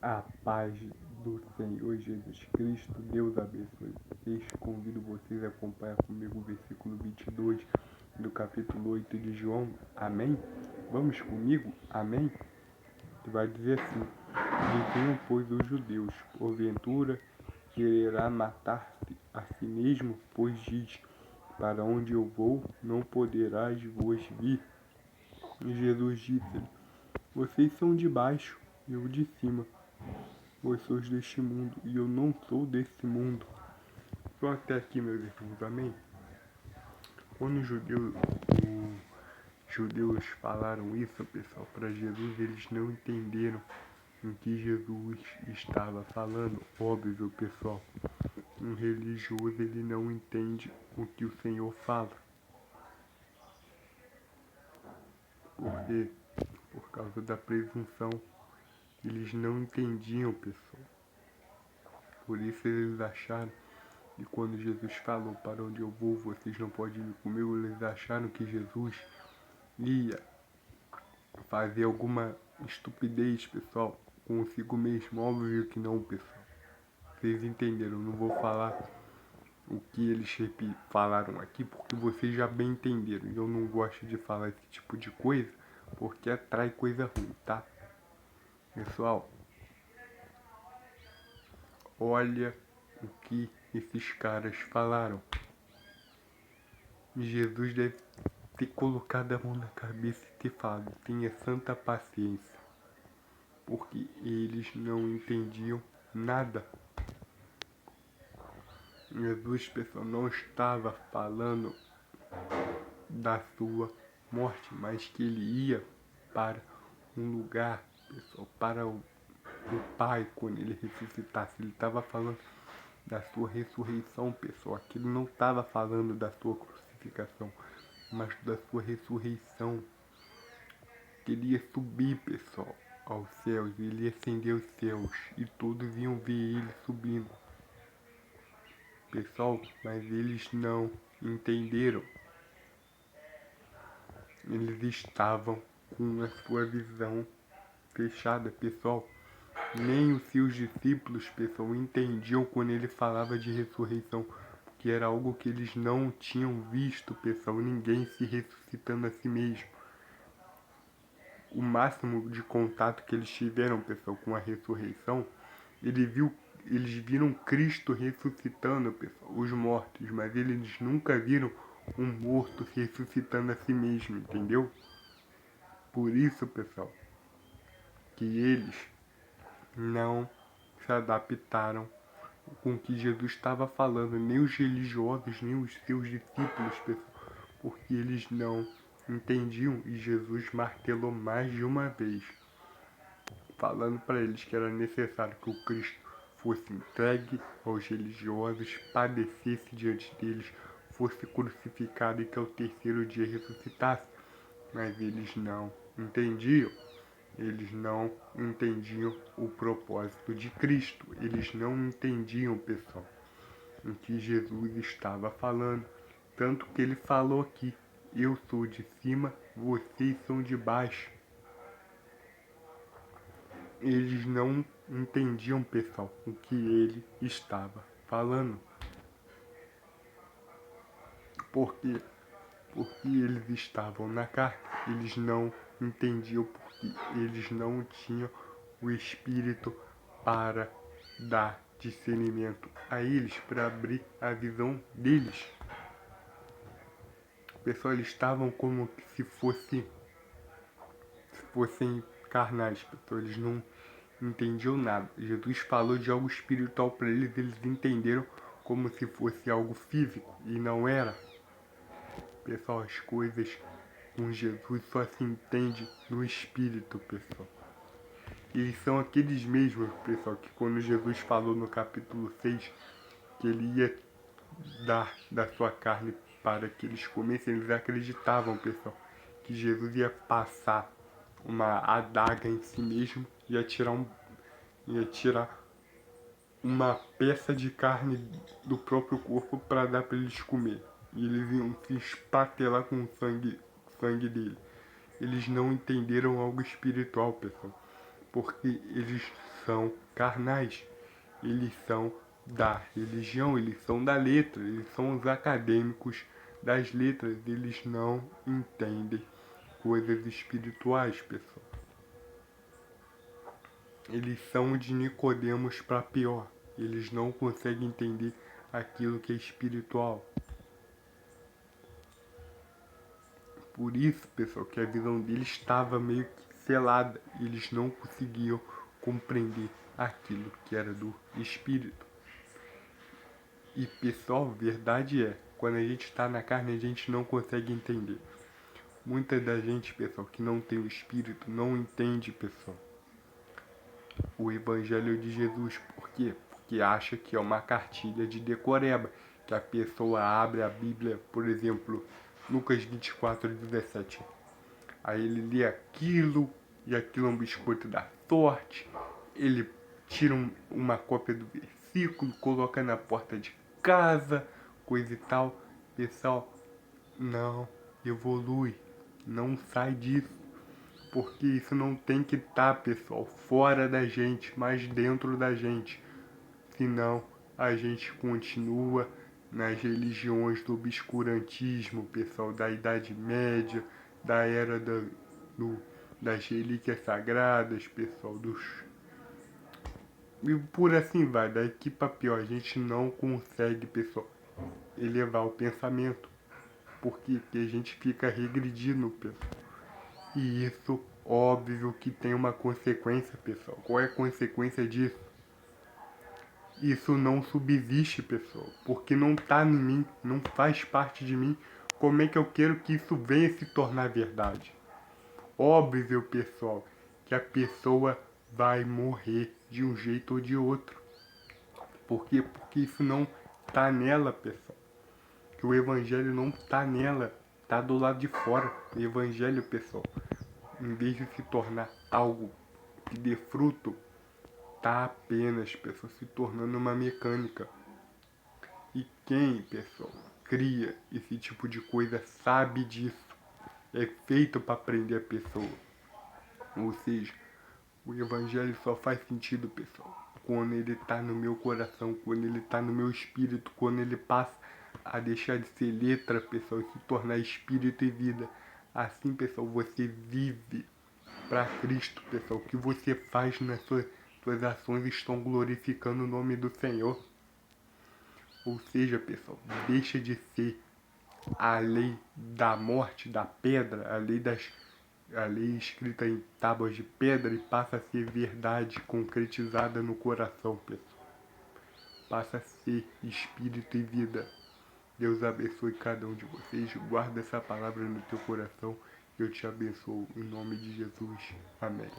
A paz do Senhor Jesus Cristo, Deus abençoe vocês. Convido vocês a acompanhar comigo o versículo 22 do capítulo 8 de João. Amém? Vamos comigo? Amém? Que vai dizer assim: diziam, pois, os judeus, porventura quererá matar-se a si mesmo, pois diz, para onde eu vou, não poderás vos vir. E Jesus disse-lhe, vocês são de baixo, eu de cima. Vós sois deste mundo, e eu não sou desse mundo. Só até aqui, meus irmãos, amém? Quando os judeus falaram isso, pessoal, para Jesus, eles não entenderam o que Jesus estava falando. Óbvio, pessoal, um religioso, ele não entende o que o Senhor fala. Porque, por causa da presunção, eles não entendiam, pessoal. Por isso eles acharam, e quando Jesus falou, para onde eu vou, vocês não podem ir comigo, eles acharam que Jesus ia fazer alguma estupidez, pessoal, consigo mesmo. Óbvio que não, pessoal. Vocês entenderam, não vou falar o que eles falaram aqui, porque vocês já bem entenderam. E eu não gosto de falar esse tipo de coisa, porque atrai coisa ruim, tá? Pessoal, olha o que esses caras falaram. Jesus deve ter colocado a mão na cabeça e ter falado, tenha santa paciência, porque eles não entendiam nada. Jesus, pessoal, não estava falando da sua morte, mas que ele ia para um lugar, pessoal, para o Pai quando ele ressuscitasse. Ele estava falando da sua ressurreição, pessoal. Aquilo não estava falando da sua crucificação, mas da sua ressurreição. Que ele ia subir, pessoal, aos céus. Ele ia ascender os céus e todos iam ver ele subindo. Pessoal, mas eles não entenderam. Eles estavam com a sua visão fechada, pessoal. Nem os seus discípulos, pessoal, entendiam quando ele falava de ressurreição, porque era algo que eles não tinham visto, pessoal, ninguém se ressuscitando a si mesmo. O máximo de contato que eles tiveram, pessoal, com a ressurreição, eles viram Cristo ressuscitando, pessoal, os mortos, mas eles nunca viram um morto ressuscitando a si mesmo, entendeu? Por isso, pessoal, que eles não se adaptaram com o que Jesus estava falando, nem os religiosos, nem os seus discípulos, pessoal, porque eles não entendiam e Jesus martelou mais de uma vez, falando para eles que era necessário que o Cristo fosse entregue aos religiosos, padecesse diante deles, fosse crucificado e que ao terceiro dia ressuscitasse. Mas eles não entendiam. Eles não entendiam o propósito de Cristo. Eles não entendiam, pessoal, o que Jesus estava falando. Tanto que ele falou aqui, eu sou de cima, vocês são de baixo. Eles não entendiam, pessoal, o que ele estava falando. Por quê? Porque eles estavam na carne. Eles não entendiam porque eles não tinham o Espírito para dar discernimento a eles, para abrir a visão deles. Pessoal, eles estavam como se fossem carnais, pessoal. Eles não entendiam nada. Jesus falou de algo espiritual para eles, eles entenderam como se fosse algo físico e não era. Pessoal, as coisas com Jesus só se entende no Espírito, pessoal. Eles são aqueles mesmos, pessoal, que quando Jesus falou no capítulo 6 que ele ia dar da sua carne para que eles comessem, eles acreditavam, pessoal, que Jesus ia passar uma adaga em si mesmo e ia tirar uma peça de carne do próprio corpo para dar para eles comer. E eles iam se espatelar com o sangue dele. Eles não entenderam algo espiritual, pessoal. porque eles são carnais, eles são da religião, eles são da letra, eles são os acadêmicos das letras, eles não entendem coisas espirituais, pessoal. Eles são de Nicodemos para pior, eles não conseguem entender aquilo que é espiritual. Por isso, pessoal, que a visão deles estava meio que selada, eles não conseguiam compreender aquilo que era do espírito. E pessoal, verdade é, quando a gente está na carne a gente não consegue entender. Muita da gente, pessoal, que não tem o espírito, não entende, pessoal, o evangelho de Jesus. Por quê? Porque acha que é uma cartilha de decoreba, que a pessoa abre a Bíblia, por exemplo, Lucas 24:17. Aí ele lê aquilo, e aquilo é um biscoito da sorte. Ele tira uma cópia do versículo, coloca na porta de casa, coisa e tal. Pessoal, não evolui, não sai disso. Porque isso não tem que estar, pessoal, fora da gente, mas dentro da gente. Senão a gente continua nas religiões do obscurantismo, pessoal, da Idade Média, da era das relíquias sagradas, pessoal, e por assim vai, daqui pra pior, a gente não consegue, pessoal, elevar o pensamento, porque a gente fica regredindo, pessoal. E isso, óbvio que tem uma consequência, pessoal. Qual é a consequência disso? Isso não subsiste, pessoal, porque não tá em mim, não faz parte de mim. Como é que eu quero que isso venha se tornar verdade? Óbvio, pessoal, que a pessoa vai morrer de um jeito ou de outro. Por quê? Porque isso não tá nela, pessoal. Que o evangelho não tá nela, tá do lado de fora. O evangelho, pessoal, em vez de se tornar algo que dê fruto, tá apenas, pessoal, se tornando uma mecânica. E quem, pessoal, cria esse tipo de coisa sabe disso. É feito para prender a pessoa. Ou seja, o evangelho só faz sentido, pessoal, quando ele está no meu coração, quando ele está no meu espírito, quando ele passa a deixar de ser letra, pessoal, e se tornar espírito e vida. Assim, pessoal, você vive para Cristo, pessoal. O que você faz nas suas ações estão glorificando o nome do Senhor. Ou seja, pessoal, deixa de ser a lei da morte, da pedra, a lei escrita em tábuas de pedra e passa a ser verdade concretizada no coração, pessoal. Passa a ser espírito e vida. Deus abençoe cada um de vocês. Guarda essa palavra no teu coração. Eu te abençoo em nome de Jesus. Amém.